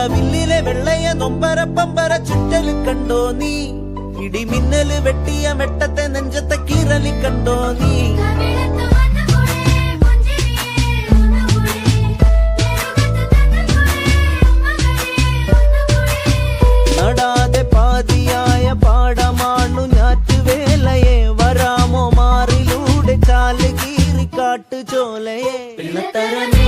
മഴവില്ലിലെ വെള്ളയ നൊമ്പര പമ്പര ചുറ്റല് കണ്ടോ നീ ഇടിമിന്നല് വെട്ടിയ മെട്ടത്തെ നെഞ്ചത്തെ കീറലി കണ്ടോ നീ നടാതെ പാതിയായ പാടമാണു ഞാറ്റുവേലയെ വരാമോ മാറിലൂടെ കാല് കീറി കാട്ടു ചോലയെ പിള്ളത്തരനേ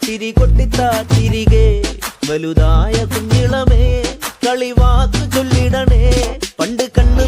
തിരികൊട്ടിത്താ തിരികെ വലുതായ കുഞ്ഞിളമേ കളിവാക്ക് ചൊല്ലിടണേ പണ്ട് കണ്ണു